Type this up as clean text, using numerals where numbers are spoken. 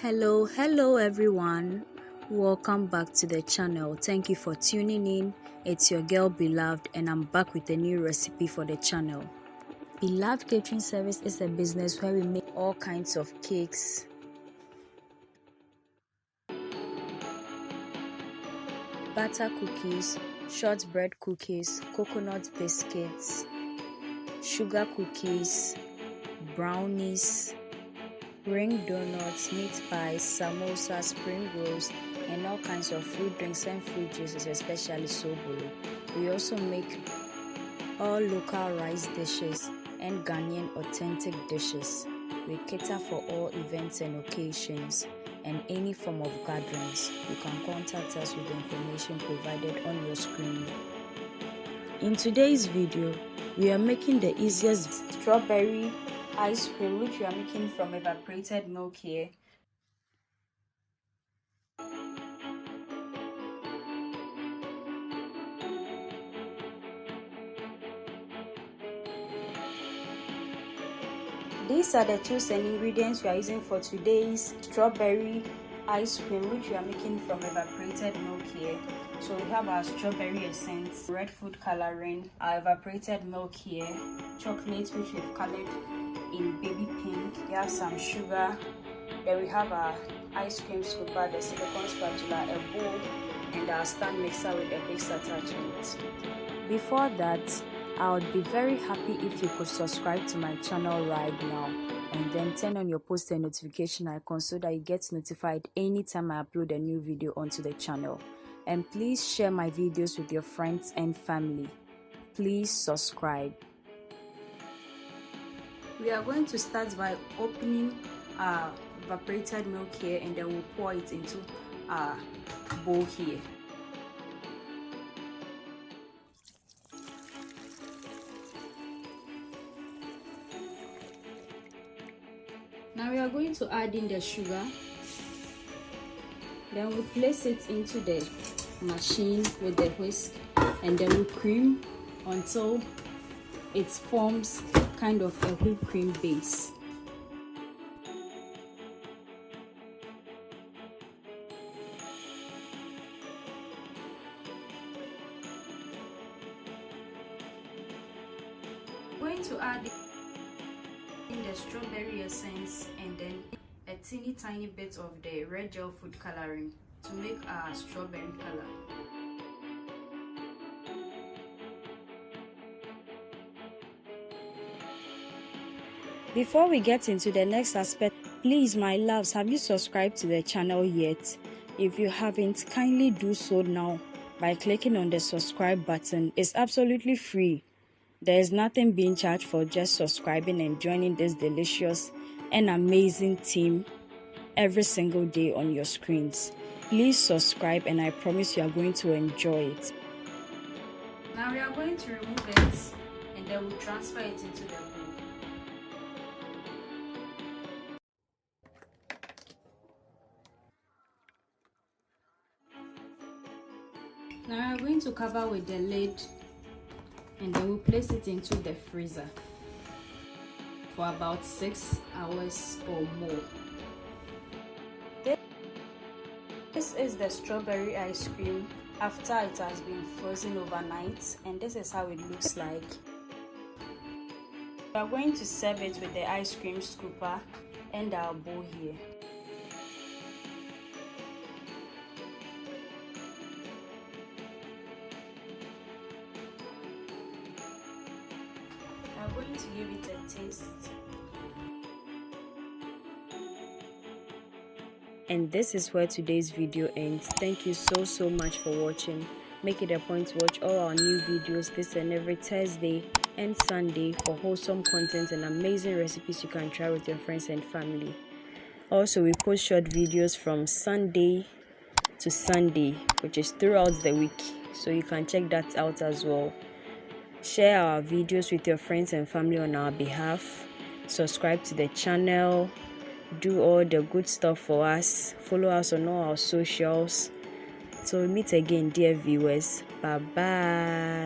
Hello everyone, welcome back to the channel. Thank you for tuning in. It's your girl Beloved and I'm back with a new recipe for the channel. Beloved Catering Service is a business where we make all kinds of cakes, butter cookies, shortbread cookies, coconut biscuits, sugar cookies, brownies, ring donuts, meat pies, samosa, spring rolls, and all kinds of fruit drinks and fruit juices, especially sobolo. We also make all local rice dishes and Ghanaian authentic dishes. We cater for all events and occasions and any form of gatherings. You can contact us with the information provided on your screen. In today's video, we are making the easiest strawberry ice cream, which we are making from evaporated milk here. These are the tools and ingredients we are using for today's strawberry ice cream, which we are making from evaporated milk here. So we have our strawberry essence, red food coloring, our evaporated milk here, chocolate which we've colored in baby pink. We have some sugar. Then we have our ice cream scooper, the silicone spatula, a bowl, and our stand mixer with a base attachment. Before that, I would be very happy if you could subscribe to my channel right now and then turn on your post and notification icon so that you get notified anytime I upload a new video onto the channel. And please share my videos with your friends and family. Please subscribe. We are going to start by opening our evaporated milk here, and then we'll pour it into our bowl here. Now we are going to add in the sugar. Then we place it into the machine with the whisk, and then we cream until it forms kind of a whipped cream base. We're going to add in the strawberry essence and then a teeny tiny bit of the red gel food coloring to make our strawberry color. Before we get into the next aspect, please my loves, have you subscribed to the channel yet? If you haven't, kindly do so now by clicking on the subscribe button. It's absolutely free. There is nothing being charged for just subscribing and joining this delicious and amazing team every single day on your screens. Please subscribe and I promise you are going to enjoy it. Now we are going to remove it and then we'll transfer it into the bowl. Now we are going to cover with the lid and then we'll place it into the freezer for about 6 hours or more. This is the strawberry ice cream after it has been frozen overnight, and this is how it looks like. We are going to serve it with the ice cream scooper and our bowl here. I'm going to give it a taste. And this is where today's video ends. Thank you so much for watching. Make it a point to watch all our new videos this and every Thursday and Sunday for wholesome content and amazing recipes you can try with your friends and family. Also, we post short videos from Sunday to Sunday, which is throughout the week, so you can check that out as well. Share our videos with your friends and family on our behalf. Subscribe to the channel. Do all the good stuff for us. Follow us on all our socials. So we meet again, dear viewers. Bye bye.